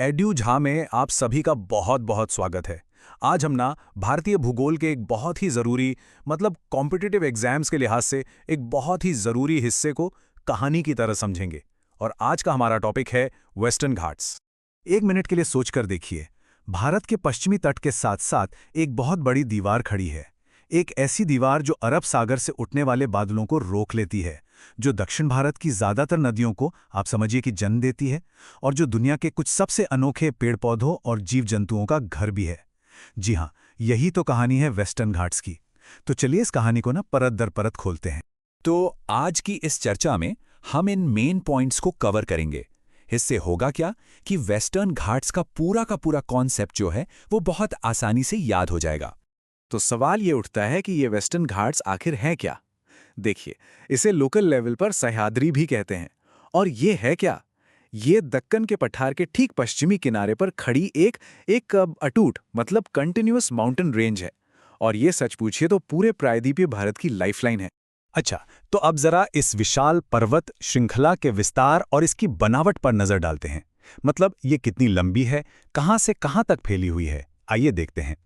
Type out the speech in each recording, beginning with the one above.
Edu Jha में आप सभी का बहुत बहुत स्वागत है। आज हम ना भारतीय भूगोल के एक बहुत ही ज़रूरी कॉम्पिटिटिव एग्जाम्स के लिहाज से एक बहुत ही ज़रूरी हिस्से को कहानी की तरह समझेंगे। और आज का हमारा टॉपिक है वेस्टर्न घाट्स। एक मिनट के लिए सोचकर देखिए, भारत के पश्चिमी तट के साथ साथ एक बहुत बड़ी दीवार खड़ी है। एक ऐसी दीवार जो अरब सागर से उठने वाले बादलों को रोक लेती है, जो दक्षिण भारत की ज़्यादातर नदियों को आप समझिए कि जन्म देती है, और जो दुनिया के कुछ सबसे अनोखे पेड़ पौधों और जीव जंतुओं का घर भी है। जी हाँ, यही तो कहानी है वेस्टर्न घाट्स की। तो चलिए इस कहानी को ना परत दर परत खोलते हैं। तो आज की इस चर्चा में हम इन मेन पॉइंट्स को कवर करेंगे। इससे होगा क्या कि वेस्टर्न घाट्स का पूरा कॉन्सेप्ट जो है वो बहुत आसानी से याद हो जाएगा। तो सवाल ये उठता है कि ये वेस्टर्न घाट्स आखिर हैं क्या? देखिए, इसे लोकल लेवल पर सह्याद्री भी कहते हैं। और ये है क्या? ये दक्कन के पठार के ठीक पश्चिमी किनारे पर खड़ी एक अटूट कंटिन्यूअस माउंटेन रेंज है। और ये सच पूछिए तो पूरे प्रायद्वीपीय भारत की लाइफलाइन है। अच्छा, तो अब जरा इस विशाल पर्वत श्रृंखला के विस्तार और इसकी बनावट पर नजर डालते हैं। ये कितनी लंबी है, कहां से कहां तक फैली हुई है, आइए देखते हैं।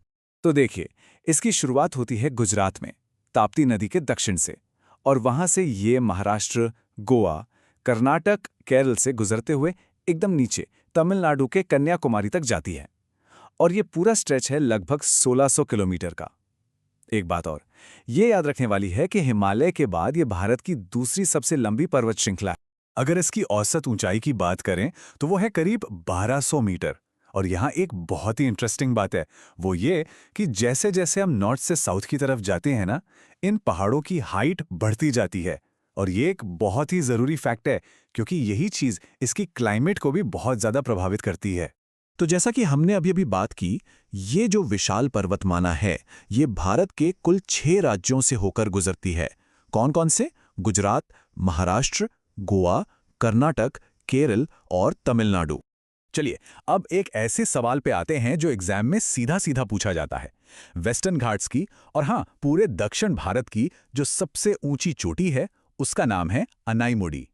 तो देखिए, इसकी शुरुआत होती है गुजरात में, ताप्ती नदी के दक्षिण से, और वहां से ये महाराष्ट्र, गोवा, कर्नाटक, केरल से गुजरते हुए एकदम नीचे तमिलनाडु के कन्याकुमारी तक जाती है। और ये पूरा स्ट्रेच है लगभग 1600 किलोमीटर का। एक बात और ये याद रखने वाली है कि हिमालय के बाद ये भारत की दूसरी सबसे लंबी पर्वत श्रृंखला है। अगर इसकी औसत ऊंचाई की बात करें तो वो है करीब 1200 मीटर। और यहाँ एक बहुत ही इंटरेस्टिंग बात है, वो ये कि जैसे जैसे हम नॉर्थ से साउथ की तरफ जाते हैं ना, इन पहाड़ों की हाइट बढ़ती जाती है। और ये एक बहुत ही ज़रूरी फैक्ट है, क्योंकि यही चीज़ इसकी क्लाइमेट को भी बहुत ज़्यादा प्रभावित करती है। तो जैसा कि हमने अभी बात की, ये जो विशाल पर्वतमाला है, ये भारत के कुल 6 राज्यों से होकर गुजरती है। कौन कौन से? गुजरात, महाराष्ट्र, गोवा, कर्नाटक, केरल और तमिलनाडु। चलिए अब एक ऐसे सवाल पे आते हैं जो एग्जाम में सीधा सीधा पूछा जाता है। वेस्टर्न घाट्स की, और हाँ, पूरे दक्षिण भारत की जो सबसे ऊंची चोटी है, उसका नाम है अनाईमुडी।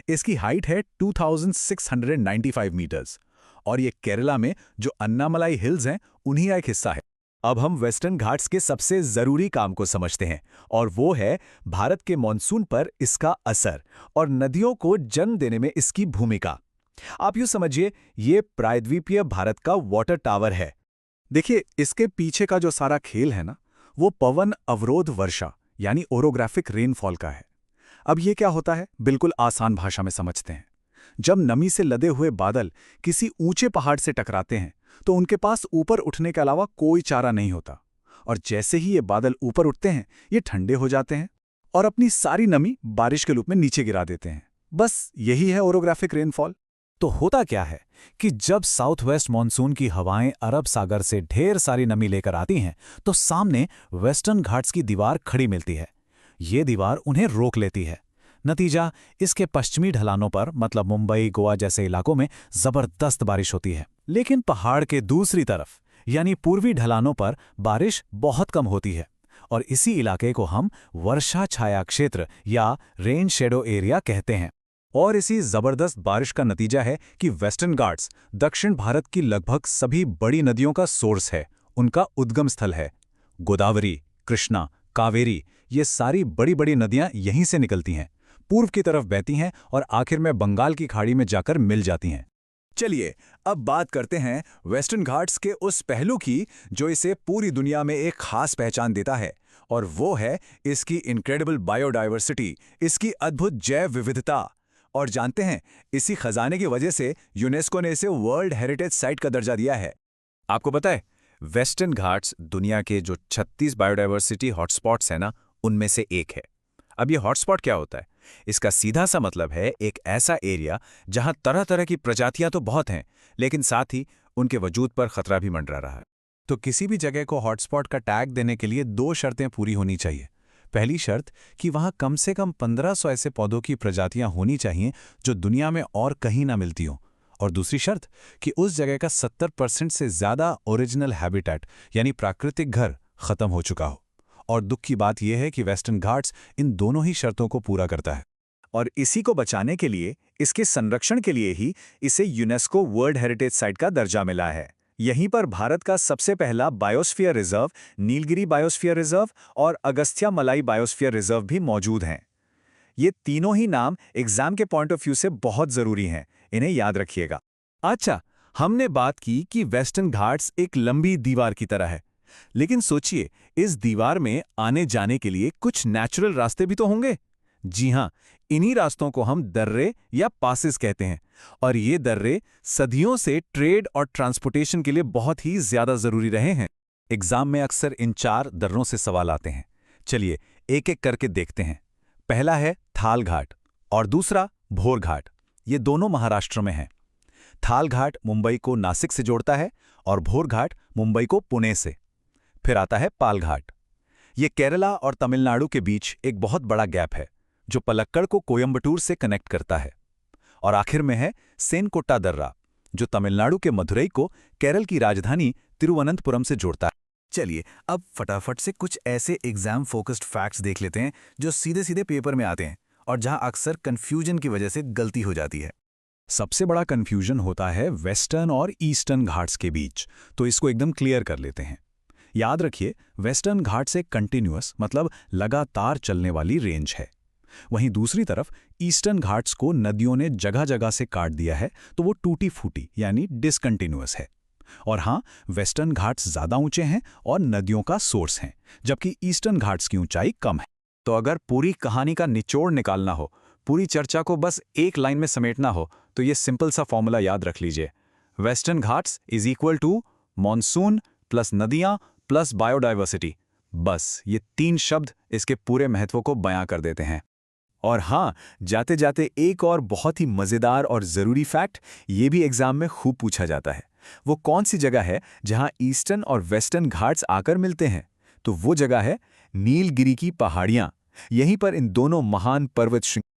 इसकी हाइट है 2695 मीटर्स। और ये केरला में जो अन्नामलाई हिल्स हैं, उन्हीं का एक हिस्सा है। अब हम वेस्टर्न घाट्स के सबसे जरूरी काम को समझते हैं, और वो है भारत के मॉनसून पर इसका असर और नदियों को जन्म देने में इसकी भूमिका। आप यूं समझिए, ये प्रायद्वीपीय भारत का वाटर टावर है। देखिए, इसके पीछे का जो सारा खेल है ना, वो पवन अवरोध वर्षा यानी ओरोग्राफिक रेनफॉल का है। अब ये क्या होता है, बिल्कुल आसान भाषा में समझते हैं। जब नमी से लदे हुए बादल किसी ऊंचे पहाड़ से टकराते हैं, तो उनके पास ऊपर उठने के अलावा कोई चारा नहीं होता। और जैसे ही ये बादल ऊपर उठते हैं, ये ठंडे हो जाते हैं और अपनी सारी नमी बारिश के रूप में नीचे गिरा देते हैं। बस यही है ओरोग्राफिक रेनफॉल। तो होता क्या है कि जब साउथ वेस्ट मानसून की हवाएं अरब सागर से ढेर सारी नमी लेकर आती हैं, तो सामने वेस्टर्न घाट्स की दीवार खड़ी मिलती है। ये दीवार उन्हें रोक लेती है। नतीजा, इसके पश्चिमी ढलानों पर मुंबई, गोवा जैसे इलाकों में जबरदस्त बारिश होती है। लेकिन पहाड़ के दूसरी तरफ यानी पूर्वी ढलानों पर बारिश बहुत कम होती है। और इसी इलाके को हम वर्षा छाया क्षेत्र या रेन शेडो एरिया कहते हैं। और इसी जबरदस्त बारिश का नतीजा है कि वेस्टर्न घाट्स दक्षिण भारत की लगभग सभी बड़ी नदियों का सोर्स है, उनका उद्गम स्थल है। गोदावरी, कृष्णा, कावेरी, ये सारी बड़ी बड़ी नदियां यहीं से निकलती हैं, पूर्व की तरफ बहती हैं और आखिर में बंगाल की खाड़ी में जाकर मिल जाती हैं। चलिए अब बात करते हैं वेस्टर्न घाट्स के उस पहलू की जो इसे पूरी दुनिया में एक खास पहचान देता है, और वो है इसकी इनक्रेडिबल बायोडाइवर्सिटी, इसकी अद्भुत जैव विविधता। और जानते हैं, इसी खजाने की वजह से यूनेस्को ने इसे वर्ल्ड हेरिटेज साइट का दर्जा दिया है। आपको पता है, वेस्टर्न घाट्स दुनिया के जो 36 बायोडाइवर्सिटी हॉटस्पॉट्स हैं ना, उनमें से एक है। अब ये हॉटस्पॉट क्या होता है? इसका सीधा सा मतलब है एक ऐसा एरिया जहां तरह तरह की प्रजातियां तो बहुत हैं, लेकिन साथ ही उनके वजूद पर खतरा भी मंडरा रहा है। तो किसी भी जगह को हॉटस्पॉट का टैग देने के लिए 2 शर्तें पूरी होनी चाहिए। पहली शर्त कि वहां कम से कम 1500 ऐसे पौधों की प्रजातियां होनी चाहिए जो दुनिया में और कहीं ना मिलती हों। और दूसरी शर्त कि उस जगह का 70% से ज्यादा ओरिजिनल हैबिटेट यानी प्राकृतिक घर खत्म हो चुका हो। और दुख की बात यह है कि वेस्टर्न घाट्स इन दोनों ही शर्तों को पूरा करता है। और इसी को बचाने के लिए, इसके संरक्षण के लिए ही इसे यूनेस्को वर्ल्ड हेरिटेज साइट का दर्जा मिला है। यहीं पर भारत का सबसे पहला biosphere reserve, Nilgiri biosphere reserve और अगस्त्यामलाई बायोस्फीयर रिजर्व भी मौजूद हैं। ये तीनों ही नाम एग्जाम के पॉइंट ऑफ व्यू से बहुत जरूरी हैं, इन्हें याद रखिएगा। अच्छा, हमने बात की कि वेस्टर्न घाट्स एक लंबी दीवार की तरह है, लेकिन सोचिए, इस दीवार में आने जाने के लिए कुछ नेचुरल रास्ते भी तो होंगे। जी हां, इन्हीं रास्तों को हम दर्रे या पासेस कहते हैं, और ये दर्रे सदियों से ट्रेड और ट्रांसपोर्टेशन के लिए बहुत ही ज्यादा जरूरी रहे हैं। एग्जाम में अक्सर इन 4 दर्रों से सवाल आते हैं। चलिए एक एक करके देखते हैं। पहला है थाल घाट और दूसरा भोर घाट। ये दोनों महाराष्ट्र में हैं। थाल घाट मुंबई को नासिक से जोड़ता है और भोर घाट मुंबई को पुणे से। फिर आता है पाल घाट। ये केरला और तमिलनाडु के बीच एक बहुत बड़ा गैप है जो पलक्कड़ को कोयंबटूर से कनेक्ट करता है। और आखिर में है सेनकोट्टा दर्रा, जो तमिलनाडु के मदुरई को केरल की राजधानी तिरुवनंतपुरम से जोड़ता है। चलिए अब फटाफट से कुछ ऐसे एग्जाम फोकस्ड फैक्ट्स देख लेते हैं जो सीधे सीधे पेपर में आते हैं और जहां अक्सर कंफ्यूजन की वजह से गलती हो जाती है। सबसे बड़ा कंफ्यूजन होता है वेस्टर्न और ईस्टर्न घाट्स के बीच, तो इसको एकदम क्लियर कर लेते हैं। याद रखिए, वेस्टर्न घाट्स एक कंटिन्यूअस मतलब लगातार चलने वाली रेंज है। वहीं दूसरी तरफ ईस्टर्न घाट्स को नदियों ने जगह जगह से काट दिया है, तो वो टूटी फूटी यानी डिसकंटिन्यूअस है। और हाँ, वेस्टर्न घाट्स ज़्यादा ऊंचे हैं और नदियों का सोर्स हैं, जबकि ईस्टर्न घाट्स की ऊंचाई कम है। तो अगर पूरी कहानी का निचोड़ निकालना हो, पूरी चर्चा को बस एक लाइन में समेटना हो, तो ये सिंपल सा फॉर्मूला याद रख लीजिए। Western ghats is equal to monsoon plus नदियां प्लस बायोडाइवर्सिटी। बस ये 3 शब्द इसके पूरे महत्व को बयां कर देते हैं। और हाँ, जाते जाते एक और बहुत ही मज़ेदार और ज़रूरी फैक्ट ये भी एग्जाम में खूब पूछा जाता है। वो कौन सी जगह है जहां ईस्टर्न और वेस्टर्न घाट्स आकर मिलते हैं? तो वो जगह है नीलगिरी की पहाड़ियां। यहीं पर इन दोनों महान पर्वत श्रृंखला